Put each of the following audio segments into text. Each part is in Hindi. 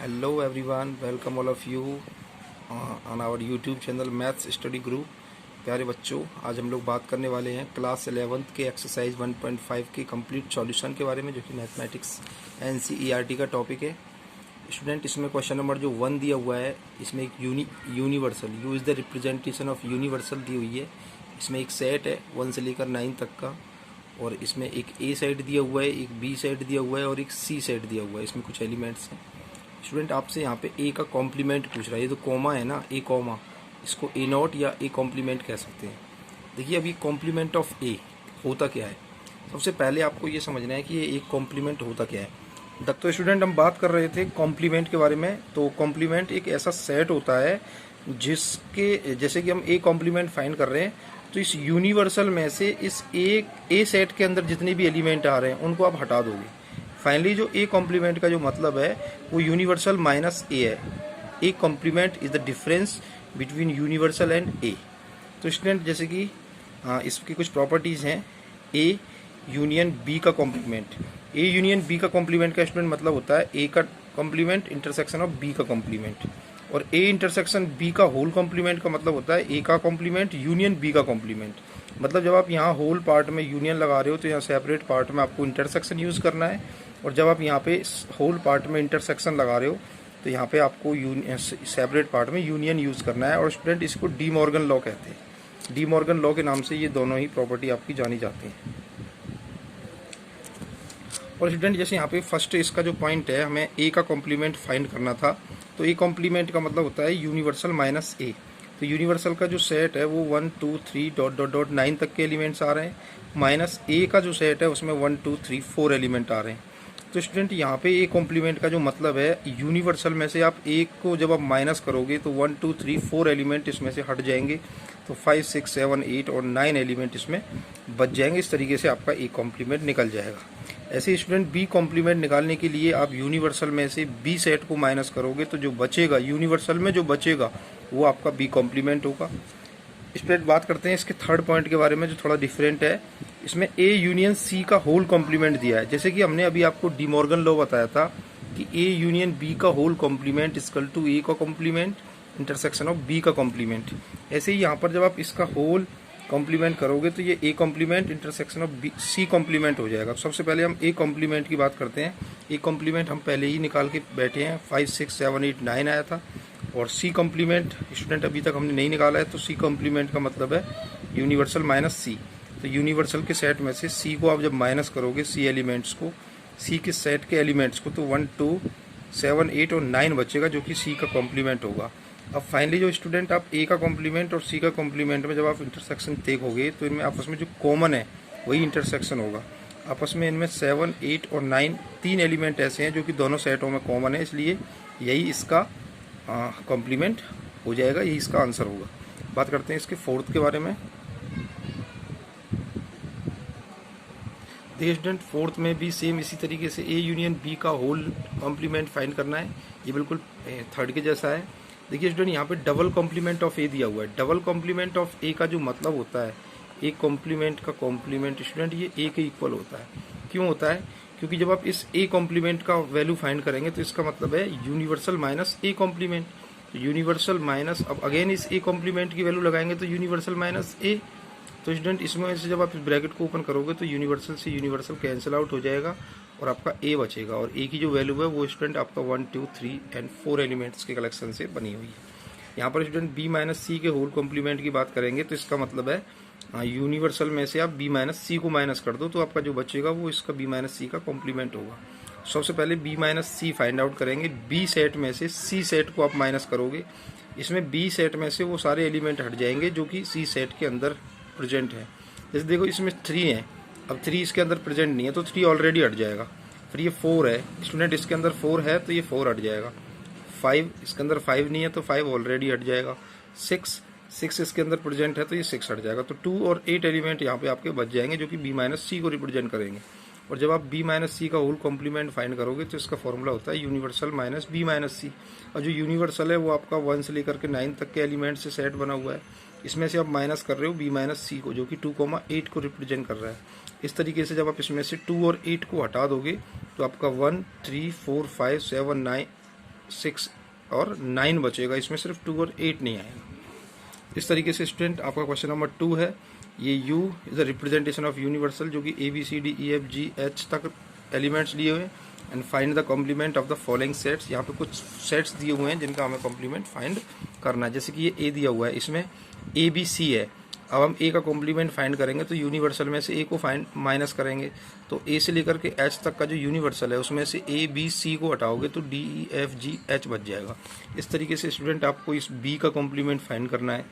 Hello everyone, welcome all of you on our YouTube channel maths study group. प्यारे बच्चों, आज हम लोग बात करने वाले हैं क्लास 11th के एक्सरसाइज 1.5 के कंप्लीट सॉल्यूशन के बारे में, जो कि मैथमेटिक्स NCERT का टॉपिक है। स्टूडेंट, इसमें क्वेश्चन नंबर जो 1 दिया हुआ है, इसमें एक universal U is the representation of universal दी हुई है। इसमें एक सेट है 1 से लेकर 9 तक का, और इसमें एक ए सेट दिया हुआ है, एक बी सेट दिया हुआ है और एक सी सेट दिया हुआ है। इसमें कुछ एलिमेंट्स हैं। स्टूडेंट, आपसे यहाँ पे ए का कॉम्प्लीमेंट पूछ रहा है। ये तो कॉमा है ना, ए कॉमा, इसको ए नॉट या ए कॉम्प्लीमेंट कह सकते हैं। देखिए, अभी कॉम्प्लीमेंट ऑफ ए होता क्या है। सबसे पहले आपको ये समझना है कि ये एक कॉम्प्लीमेंट होता क्या है। तो स्टूडेंट, हम बात कर रहे थे कॉम्प्लीमेंट के बारे में। तो कॉम्प्लीमेंट एक ऐसा सेट होता है जिसके, जैसे कि हम ए कॉम्प्लीमेंट फाइंड कर रहे हैं, तो इस यूनिवर्सल में से इस ए सेट के अंदर जितने भी एलिमेंट आ रहे हैं उनको आप हटा दोगे। फाइनली जो ए कॉम्प्लीमेंट का जो मतलब है वो यूनिवर्सल माइनस ए है। A complement is the difference between universal and A. तो स्टूडेंट, जैसे कि इसकी कुछ प्रॉपर्टीज़ हैं। ए यूनियन बी का कॉम्प्लीमेंट, ए यूनियन बी का कॉम्प्लीमेंट का स्टूडेंट मतलब होता है ए का कॉम्प्लीमेंट इंटरसेक्शन ऑफ बी का कॉम्प्लीमेंट, और ए इंटरसेक्शन बी का होल कॉम्प्लीमेंट का मतलब होता है ए का कॉम्प्लीमेंट यूनियन बी का कॉम्प्लीमेंट। मतलब जब आप यहाँ होल पार्ट में यूनियन लगा रहे हो तो यहाँ सेपरेट पार्ट में आपको इंटरसेक्शन यूज़ करना है, और जब आप यहाँ पे होल पार्ट में इंटरसेक्शन लगा रहे हो तो यहाँ पे आपको सेपरेट पार्ट में यूनियन यूज़ करना है। और स्टूडेंट, इसको डी मॉर्गन लॉ कहते हैं। डी मॉर्गन लॉ के नाम से ये दोनों ही प्रॉपर्टी आपकी जानी जाती हैं। और स्टूडेंट, जैसे यहाँ पे फर्स्ट इसका जो पॉइंट है, हमें ए का कॉम्प्लीमेंट फाइंड करना था। तो ए कॉम्प्लीमेंट का मतलब होता है यूनिवर्सल माइनस ए। तो यूनिवर्सल का जो सेट है वो 1 2 3 डॉट डॉट डॉट 9 तक के एलिमेंट्स आ रहे हैं, माइनस ए का जो सेट है उसमें 1 2 3 4 एलिमेंट आ रहे हैं। तो स्टूडेंट, यहाँ पे ए कॉम्प्लीमेंट का जो मतलब है, यूनिवर्सल में से आप एक को जब आप माइनस करोगे तो 1 2 3 4 एलिमेंट इसमें से हट जाएंगे, तो 5 6 7 8 और 9 एलिमेंट इसमें बच जाएंगे। इस तरीके से आपका ए कॉम्प्लीमेंट निकल जाएगा। ऐसे स्टूडेंट, बी कॉम्प्लीमेंट निकालने के लिए आप यूनिवर्सल में से बी सेट को माइनस करोगे, तो जो बचेगा यूनिवर्सल में जो बचेगा वो आपका बी कॉम्प्लीमेंट होगा। स्टूडेंट, बात करते हैं इसके थर्ड पॉइंट के बारे में, जो थोड़ा डिफरेंट है। इसमें ए यूनियन सी का होल कॉम्प्लीमेंट दिया है। जैसे कि हमने अभी आपको डी मॉर्गन लॉ बताया था कि ए यूनियन बी का होल कॉम्प्लीमेंट इक्वल टू ए का कॉम्प्लीमेंट इंटरसेक्शन ऑफ बी का कॉम्प्लीमेंट। ऐसे ही यहाँ पर जब आप इसका होल कॉम्प्लीमेंट करोगे तो ये A complement intersection of B C complement हो जाएगा। सबसे पहले हम ए कॉम्प्लीमेंट की बात करते हैं। ए कॉम्प्लीमेंट हम पहले ही निकाल के बैठे हैं, 5 6 7 8 9 आया था। और सी कॉम्प्लीमेंट स्टूडेंट अभी तक हमने नहीं निकाला है। तो सी कॉम्प्लीमेंट का मतलब है यूनिवर्सल माइनस सी। तो यूनिवर्सल के सेट में से सी को आप जब माइनस करोगे, सी एलिमेंट्स को, सी के सेट के एलिमेंट्स को, तो 1 2 7 8 और 9 बचेगा, जो कि सी का कॉम्प्लीमेंट होगा। अब फाइनली जो स्टूडेंट, आप ए का कॉम्प्लीमेंट और सी का कॉम्प्लीमेंट में जब आप इंटरसेक्शन देखोगे तो इनमें आपस में जो कॉमन है वही इंटरसेक्शन होगा। आपस में इनमें 7 8 और 9 तीन एलिमेंट ऐसे हैं जो कि दोनों सेटों में कॉमन है, इसलिए यही इसका कॉम्प्लीमेंट हो जाएगा, यही इसका आंसर होगा। बात करते हैं इसके फोर्थ के बारे में। देखिए स्टूडेंट, फोर्थ में भी सेम इसी तरीके से ए यूनियन बी का होल कॉम्प्लीमेंट फाइंड करना है। ये बिल्कुल थर्ड के जैसा है। देखिए स्टूडेंट, यहाँ पे डबल कॉम्प्लीमेंट ऑफ ए दिया हुआ है। डबल कॉम्प्लीमेंट ऑफ ए का जो मतलब होता है, ए कॉम्प्लीमेंट का कॉम्प्लीमेंट स्टूडेंट ये ए के इक्वल होता है। क्यों होता है? क्योंकि जब आप इस ए कॉम्प्लीमेंट का वैल्यू फाइंड करेंगे तो इसका मतलब है यूनिवर्सल माइनस ए कॉम्प्लीमेंट। तो यूनिवर्सल माइनस, अब अगेन इस ए कॉम्प्लीमेंट की वैल्यू लगाएंगे तो यूनिवर्सल माइनस ए। तो स्टूडेंट, इसमें से जब आप इस ब्रैकेट को ओपन करोगे तो यूनिवर्सल से यूनिवर्सल कैंसिल आउट हो जाएगा और आपका ए बचेगा। और ए की जो वैल्यू है वो स्टूडेंट आपका 1 2 3 एंड 4 एलिमेंट्स के कलेक्शन से बनी हुई है। यहाँ पर स्टूडेंट बी माइनस सी के होल कॉम्प्लीमेंट की बात करेंगे तो इसका मतलब है यूनिवर्सल में से आप बी माइनस सी को माइनस कर दो, तो आपका जो बचेगा वो इसका बी माइनस सी का कॉम्प्लीमेंट होगा। सबसे पहले बी माइनस सी फाइंड आउट करेंगे। बी सेट में से सी सेट को आप माइनस करोगे, इसमें बी सेट में से वो सारे एलिमेंट हट जाएंगे जो कि सी सेट के अंदर प्रेजेंट है। जैसे देखो, इसमें 3 है, अब 3 इसके अंदर प्रेजेंट नहीं है तो 3 ऑलरेडी हट जाएगा। फिर ये 4 है स्टूडेंट, इसके अंदर 4 है तो ये 4 हट जाएगा। 5 इसके अंदर 5 नहीं है तो 5 ऑलरेडी हट जाएगा। 6 इसके अंदर प्रेजेंट है तो ये 6 हट जाएगा। तो 2 और 8 एलिमेंट यहाँ पे आपके बच जाएंगे जो कि बी माइनस सी को रिप्रेजेंट करेंगे। और जब आप बी माइनस सी का होल कॉम्प्लीमेंट फाइंड करोगे तो इसका फॉर्मूला होता है यूनिवर्सल माइनस बी माइनस सी। और जो यूनिवर्सल है वो आपका 1 से लेकर के 9 तक के एलिमेंट से सेट बना हुआ है। इसमें से आप माइनस कर रहे हो बी माइनस सी को, जो कि 2, 8 को रिप्रेजेंट कर रहा है। इस तरीके से जब आप इसमें से 2 और 8 को हटा दोगे तो आपका 1 3 4 5 7 9 6 और 9 बचेगा, इसमें सिर्फ 2 और 8 नहीं आएगा। इस तरीके से स्टूडेंट आपका क्वेश्चन नंबर 2 है। ये U is the representation of universal, जो कि ABCDEFGH तक एलिमेंट्स लिए हुए हैं। And find the complement of the following sets. यहाँ पे कुछ सेट्स दिए हुए हैं जिनका हमें कॉम्प्लीमेंट फाइंड करना है। जैसे कि ये A दिया हुआ है, इसमें ABC है। अब हम A का कॉम्प्लीमेंट फाइंड करेंगे तो यूनिवर्सल में से A को फाइंड माइनस करेंगे, तो A से लेकर के H तक का जो यूनिवर्सल है उसमें से ABC को हटाओगे तो DEFGH बच जाएगा। इस तरीके से स्टूडेंट आपको इस B का कॉम्प्लीमेंट फाइंड करना है,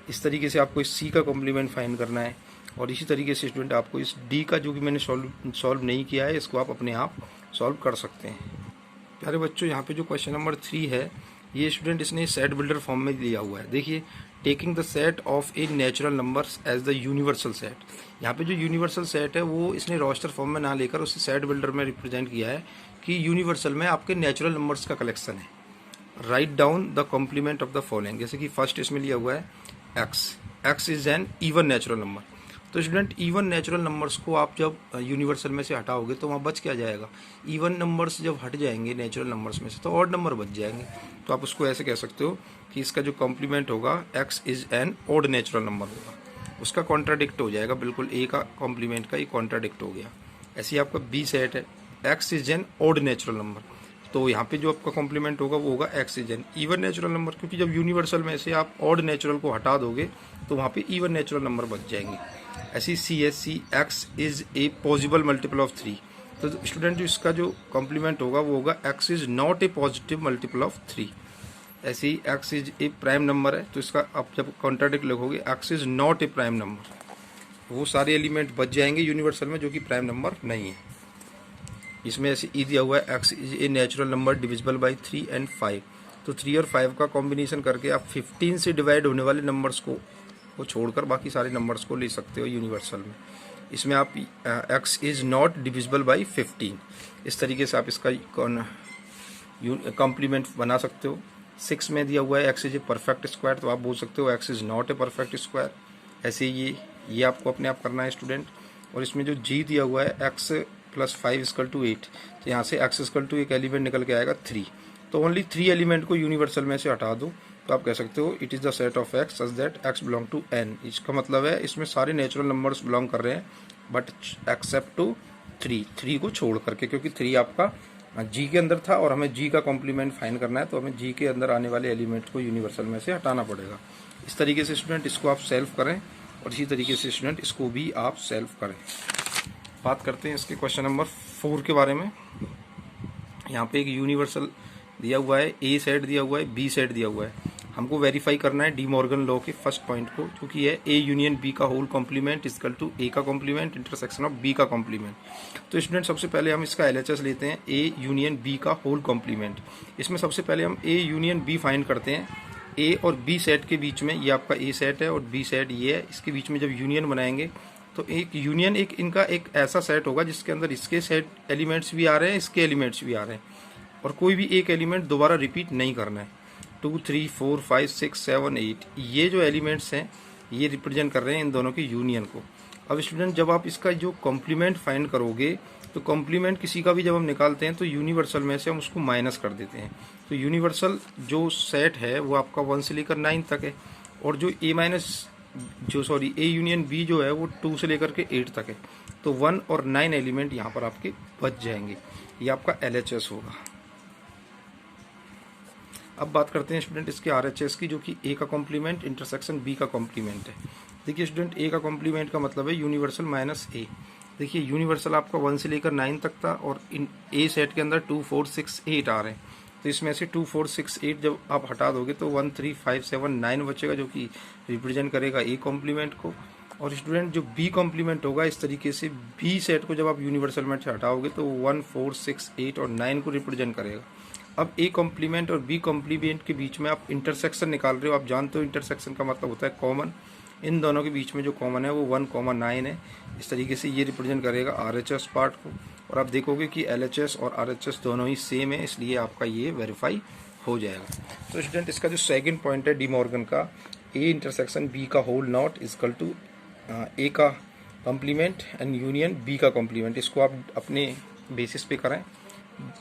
इस तरीके से आपको इस C का कॉम्प्लीमेंट फाइंड करना है, और इसी तरीके से स्टूडेंट आपको इस D का, जो कि मैंने सॉल्व नहीं किया है, इसको आप अपने आप सॉल्व कर सकते हैं। प्यारे बच्चों, यहाँ पे जो क्वेश्चन नंबर 3 है, ये स्टूडेंट इसने सेट बिल्डर फॉर्म में दिया हुआ है। देखिए, taking the set of a natural numbers as the universal set. यहाँ पे जो यूनिवर्सल सेट है वो इसने रोस्टर फॉर्म में ना लेकर उसे सेट बिल्डर में रिप्रेजेंट किया है कि यूनिवर्सल में आपके नेचुरल नंबर्स का कलेक्शन है। Write down the complement of the following. जैसे कि फर्स्ट इसमें लिया हुआ है x is an even natural number. तो स्टूडेंट इवन नेचुरल नंबर्स को आप जब यूनिवर्सल में से हटाओगे तो वहाँ बच क्या जाएगा? इवन नंबर्स जब हट जाएंगे नेचुरल नंबर्स में से तो ऑड नंबर बच जाएंगे। तो आप उसको ऐसे कह सकते हो कि इसका जो कॉम्प्लीमेंट होगा X is N odd natural number होगा, उसका कॉन्ट्राडिक्ट हो जाएगा। बिल्कुल ए का कॉम्प्लीमेंट का ये कॉन्ट्राडिक्ट हो गया। ऐसे ही आपका बी सेट है, x is N odd natural number, तो यहाँ पे जो आपका कॉम्प्लीमेंट होगा वो होगा X is an even natural number, क्योंकि जब यूनिवर्सल में से आप ऑड नेचुरल को हटा दोगे तो वहाँ पे इवन नेचुरल नंबर बच जाएंगे। ऐसी CSC x is a possible multiple of 3। तो स्टूडेंट जो इसका जो कॉम्प्लीमेंट होगा वो होगा X is not a positive multiple of 3। ऐसे ही X is a prime number है, तो इसका आप जब कॉन्ट्राडिक्ट लिखोगे X is not a prime number, वो सारे एलिमेंट बच जाएंगे यूनिवर्सल में जो कि प्राइम नंबर नहीं है। इसमें ऐसे ई दिया हुआ है x is a natural number divisible by 3 and 5। तो 3 और 5 का कॉम्बिनेशन करके आप 15 से डिवाइड होने वाले नंबर्स को छोड़कर बाकी सारे नंबर्स को ले सकते हो यूनिवर्सल में। इसमें आप x is not divisible by 15, इस तरीके से आप इसका कॉम्प्लीमेंट बना सकते हो। 6 में दिया हुआ है x is a perfect square, तो आप बोल सकते हो x is not a perfect square. ऐसे ये आपको अपने आप करना है स्टूडेंट। और इसमें जो जी दिया हुआ है एक्स प्लस 5 इक्वल टू 8, तो यहाँ से एक्स इक्वल टू एक एलिमेंट निकल के आएगा 3। तो ओनली 3 एलिमेंट को यूनिवर्सल में से हटा दो, तो आप कह सकते हो it is the set of x such that x belong to N. इसका मतलब है इसमें सारे नेचुरल नंबर्स बिलोंग कर रहे हैं बट एक्सेप्ट टू 3 को छोड़ करके, क्योंकि 3 आपका जी के अंदर था और हमें जी का कॉम्प्लीमेंट फाइंड करना है, तो हमें जी के अंदर आने वाले एलिमेंट को यूनिवर्सल में से हटाना पड़ेगा। इस तरीके से स्टूडेंट इसको आप सेल्व करें और इसी तरीके से स्टूडेंट इसको भी आप सेल्व करें। बात करते हैं इसके क्वेश्चन नंबर 4 के बारे में। यहाँ पे एक यूनिवर्सल दिया हुआ है, ए सेट दिया हुआ है, बी सेट दिया हुआ है। हमको वेरीफाई करना है डी मॉर्गन लॉ के फर्स्ट पॉइंट को, जो कि है ए यूनियन बी का होल कॉम्प्लीमेंट इक्वल टू ए का कॉम्प्लीमेंट इंटरसेक्शन ऑफ बी का कॉम्प्लीमेंट। तो स्टूडेंट सबसे पहले हम इसका LHS लेते हैं, ए यूनियन बी का होल कॉम्प्लीमेंट। इसमें सबसे पहले हम ए यूनियन बी फाइंड करते हैं। ए और बी सेट के बीच में, ये आपका ए सेट है और बी सेट ये है, इसके बीच में जब यूनियन बनाएंगे तो एक यूनियन इनका एक ऐसा सेट होगा जिसके अंदर इसके सेट एलिमेंट्स भी आ रहे हैं, इसके एलिमेंट्स भी आ रहे हैं, और कोई भी एक एलिमेंट दोबारा रिपीट नहीं करना है। 2, 3, 4, 5, 6, 7, 8 ये जो एलिमेंट्स हैं ये रिप्रेजेंट कर रहे हैं इन दोनों की यूनियन को। अब स्टूडेंट जब आप इसका जो कॉम्प्लीमेंट फाइंड करोगे तो कॉम्प्लीमेंट किसी का भी जब हम निकालते हैं तो यूनिवर्सल में से हम उसको माइनस कर देते हैं। तो यूनिवर्सल जो सेट है वो आपका 1 से लेकर 9 तक है, और जो ए यूनियन बी जो है वो 2 से लेकर के 8 तक है। तो 1 और 9 एलिमेंट यहाँ पर आपके बच जाएंगे। ये आपका LHS होगा। अब बात करते हैं स्टूडेंट इसके RHS की, जो कि ए का कॉम्प्लीमेंट इंटरसेक्शन बी का कॉम्प्लीमेंट है। देखिए स्टूडेंट ए का कॉम्प्लीमेंट का मतलब है यूनिवर्सल माइनस ए। देखिए यूनिवर्सल आपका 1 से लेकर 9 तक था और इन ए सेट के अंदर 2, 4, 6, 8 आ रहे हैं। तो इसमें से 2, 4, 6, 8 जब आप हटा दोगे तो 1, 3, 5, 7, 9 बचेगा, जो कि रिप्रेजेंट करेगा ए कॉम्प्लीमेंट को। और स्टूडेंट जो बी कॉम्प्लीमेंट होगा इस तरीके से बी सेट को जब आप यूनिवर्सल में से हटाओगे तो 1, 4, 6, 8 और 9 को रिप्रेजेंट करेगा। अब ए कॉम्प्लीमेंट और बी कॉम्प्लीमेंट के बीच में आप इंटरसेक्शन निकाल रहे हो। आप जानते हो इंटरसेक्शन का मतलब होता है कॉमन। इन दोनों के बीच में जो कॉमन है वो 1,9 है। इस तरीके से ये रिप्रेजेंट करेगा RHS पार्ट को, और आप देखोगे कि LHS और RHS दोनों ही सेम है, इसलिए आपका ये वेरीफाई हो जाएगा। तो स्टूडेंट इसका जो सेकंड पॉइंट है डी मॉर्गन का, ए इंटरसेक्शन बी का होल नॉट इक्वल टू ए का कॉम्प्लीमेंट एंड यूनियन बी का कॉम्प्लीमेंट, इसको आप अपने बेसिस पे करें।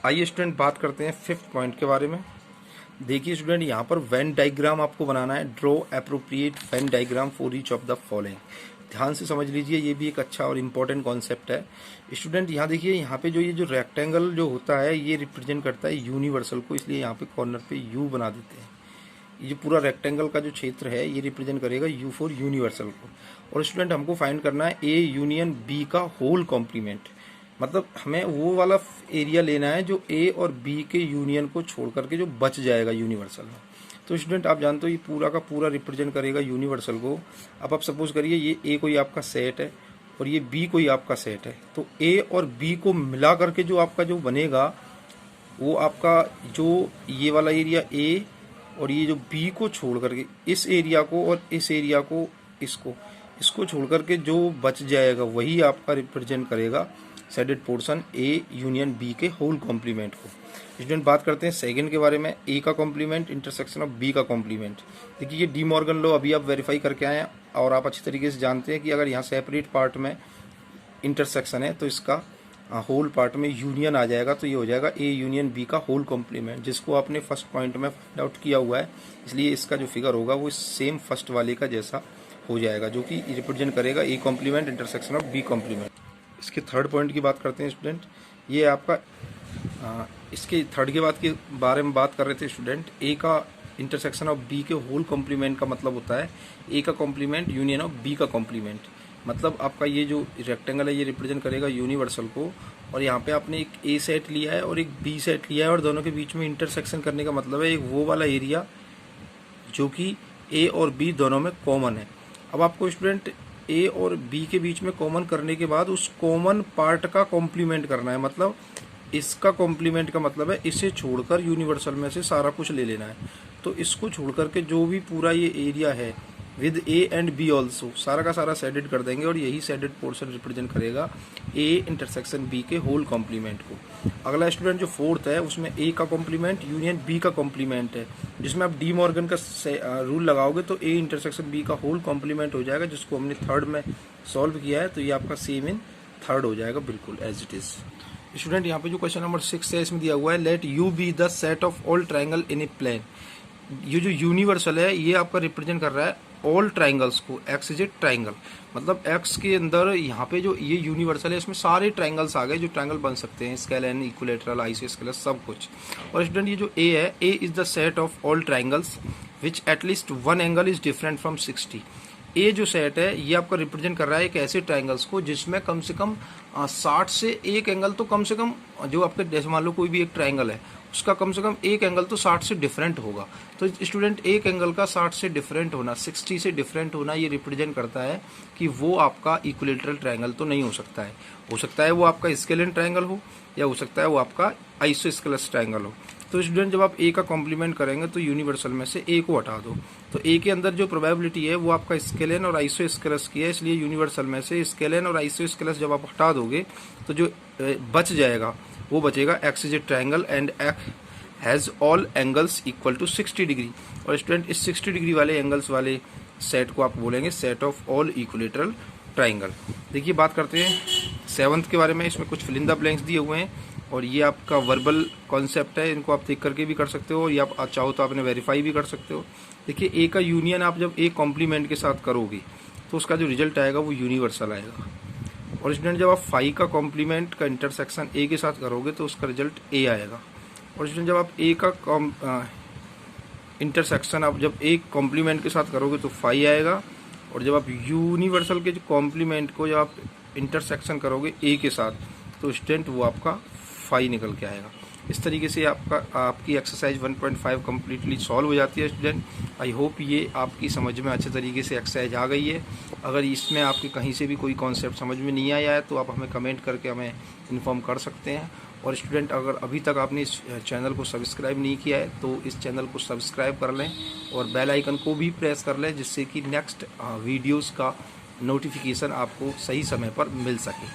आइए स्टूडेंट बात करते हैं 5th पॉइंट के बारे में। देखिए स्टूडेंट, यहाँ पर वेन डायग्राम आपको बनाना है। Draw appropriate Venn diagram for each of the following. ध्यान से समझ लीजिए, ये भी एक अच्छा और इम्पोर्टेंट कॉन्सेप्ट है स्टूडेंट। यहाँ देखिए, यहाँ पे जो ये जो रेक्टेंगल जो होता है ये रिप्रेजेंट करता है यूनिवर्सल को, इसलिए यहाँ पे कॉर्नर पे यू बना देते हैं। ये पूरा रेक्टेंगल का जो क्षेत्र है ये रिप्रेजेंट करेगा यू फॉर यूनिवर्सल को। और स्टूडेंट हमको फाइंड करना है ए यूनियन बी का होल कॉम्प्लीमेंट, मतलब हमें वो वाला एरिया लेना है जो ए और बी के यूनियन को छोड़ करके जो बच जाएगा यूनिवर्सल में। तो स्टूडेंट आप जानते हो ये पूरा का पूरा रिप्रेजेंट करेगा यूनिवर्सल को। अब आप सपोज करिए ये ए कोई आपका सेट है और ये बी कोई आपका सेट है, तो ए और बी को मिला करके जो आपका जो बनेगा वो आपका जो ये वाला एरिया ए और ये जो बी को छोड़ करके इस एरिया को और इस एरिया को इसको छोड़ करके जो बच जाएगा वही आपका रिप्रेजेंट करेगा shaded portion A union B के होल कॉम्प्लीमेंट को। स्टूडेंट बात करते हैं सेकंड के बारे में, ए का कॉम्प्लीमेंट इंटरसेक्शन ऑफ बी का कॉम्प्लीमेंट। देखिए ये डी मॉर्गन लॉ अभी आप वेरीफाई करके आए हैं और आप अच्छी तरीके से जानते हैं कि अगर यहाँ सेपरेट पार्ट में इंटरसेक्शन है तो इसका होल पार्ट में यूनियन आ जाएगा, तो ये हो जाएगा ए यूनियन बी का होल कॉम्प्लीमेंट, जिसको आपने फर्स्ट पॉइंट में फाइंड आउट किया हुआ है। इसलिए इसका जो फिगर होगा वो सेम फर्स्ट वाले का जैसा हो जाएगा, जो कि रिप्रेजेंट करेगा A complement intersection of B complement. इसके थर्ड पॉइंट की बात करते हैं स्टूडेंट। ये आपका इसके थर्ड के बाद के बारे में बात कर रहे थे स्टूडेंट। ए का इंटरसेक्शन ऑफ बी के होल कॉम्प्लीमेंट का मतलब होता है ए का कॉम्प्लीमेंट यूनियन ऑफ बी का कॉम्प्लीमेंट। मतलब आपका ये जो रेक्टेंगल है ये रिप्रेजेंट करेगा यूनिवर्सल को, और यहाँ पे आपने एक ए सेट लिया है और एक बी सेट लिया है और दोनों के बीच में इंटरसेक्शन करने का मतलब है एक वो वाला एरिया जो कि ए और बी दोनों में कॉमन है। अब आपको स्टूडेंट ए और बी के बीच में कॉमन करने के बाद उस कॉमन पार्ट का कॉम्प्लीमेंट करना है। मतलब इसका कॉम्प्लीमेंट का मतलब है इसे छोड़कर यूनिवर्सल में से सारा कुछ ले लेना है। तो इसको छोड़ करके जो भी पूरा ये एरिया है with A and B also सारा का सारा शेडेड कर देंगे और यही शेडेड पोर्शन रिप्रेजेंट करेगा ए इंटरसेक्शन बी के होल कॉम्प्लीमेंट को। अगला स्टूडेंट जो फोर्थ है उसमें ए का कॉम्प्लीमेंट यूनियन बी का कॉम्प्लीमेंट है, जिसमें आप डी मॉर्गन का रूल लगाओगे तो ए इंटरसेक्शन बी का होल कॉम्प्लीमेंट हो जाएगा, जिसको हमने थर्ड में सॉल्व किया है। तो ये आपका सेम इन थर्ड हो जाएगा बिल्कुल एज इट इज। स्टूडेंट यहाँ पे जो क्वेश्चन नंबर 6 है इसमें दिया हुआ है let U be the set of all triangle in a plane. ये जो यूनिवर्सल है ये आपका रिप्रेजेंट कर रहा है ऑल ट्राइंगल्स को। एक्स इज ए ट्राइंगल, मतलब एक्स के अंदर यहाँ पे जो ये यूनिवर्सल है इसमें सारे ट्राइंगल्स आ गए जो ट्राइंगल बन सकते हैं, स्केलेन, इक्विलेटरल, आइसोस्केलेस, सब कुछ। और स्टूडेंट ये जो ए है, A is the set of all triangles which at least one angle is different from 60। A जो सेट है ये आपका रिप्रेजेंट कर रहा है एक ऐसे ट्राइंगल्स को जिसमें कम से कम 60 से एक एंगल तो कम से कम, जो आपके जैसे मान लो कोई भी एक ट्राइंगल है उसका कम से कम एक एंगल तो 60 से डिफरेंट होगा। तो स्टूडेंट एक एंगल का 60 से डिफरेंट होना, 60 से डिफरेंट होना ये रिप्रेजेंट करता है कि वो आपका इक्विलेटरल ट्राइंगल तो नहीं हो सकता है। हो सकता है वो आपका स्केलेन ट्राइंगल हो या हो सकता है वो आपका आइसोस्केलेस ट्राइंगल हो। तो स्टूडेंट जब आप ए का कॉम्प्लीमेंट करेंगे तो यूनिवर्सल में से ए को हटा दो, तो ए के अंदर जो प्रोबेबिलिटी है वो आपका स्केलेन और आइसोस्केलेस की है, इसलिए यूनिवर्सल में से स्केलेन और आइसोस्केलेस जब आप हटा दोगे तो जो बच जाएगा वो बचेगा x is a triangle and x has all angles equal to 60 degree. और स्टूडेंट इस 60 डिग्री वाले एंगल्स वाले सेट को आप बोलेंगे set of all equilateral triangle. देखिए बात करते हैं 7th के बारे में। इसमें कुछ फिल इन द ब्लैंक्स दिए हुए हैं और ये आपका वर्बल कॉन्सेप्ट है, इनको आप देख करके भी कर सकते हो या आप चाहो तो आपने वेरीफाई भी कर सकते हो। देखिए ए का यूनियन आप जब ए कॉम्प्लीमेंट के साथ करोगे तो उसका जो रिजल्ट आएगा वो यूनिवर्सल आएगा। और स्टूडेंट जब आप फाई का कॉम्प्लीमेंट का इंटरसेक्शन ए के साथ करोगे तो उसका रिजल्ट ए आएगा। और स्टूडेंट जब आप ए का इंटरसेक्शन आप जब ए कॉम्प्लीमेंट के साथ करोगे तो फाई आएगा। और जब आप यूनिवर्सल के जो कॉम्प्लीमेंट को जब आप इंटरसेक्शन करोगे ए के साथ तो स्टूडेंट वो आपका फाई निकल के आएगा। इस तरीके से आपकी एक्सरसाइज 1.5 कम्प्लीटली सॉल्व हो जाती है स्टूडेंट। आई होप ये आपकी समझ में अच्छे तरीके से एक्सरसाइज आ गई है। अगर इसमें आपके कहीं से भी कोई कॉन्सेप्ट समझ में नहीं आया है तो आप हमें कमेंट करके हमें इन्फॉर्म कर सकते हैं। और स्टूडेंट अगर अभी तक आपने इस चैनल को सब्सक्राइब नहीं किया है तो इस चैनल को सब्सक्राइब कर लें और बेल आइकन को भी प्रेस कर लें, जिससे कि नेक्स्ट वीडियोज़ का नोटिफिकेशन आपको सही समय पर मिल सके।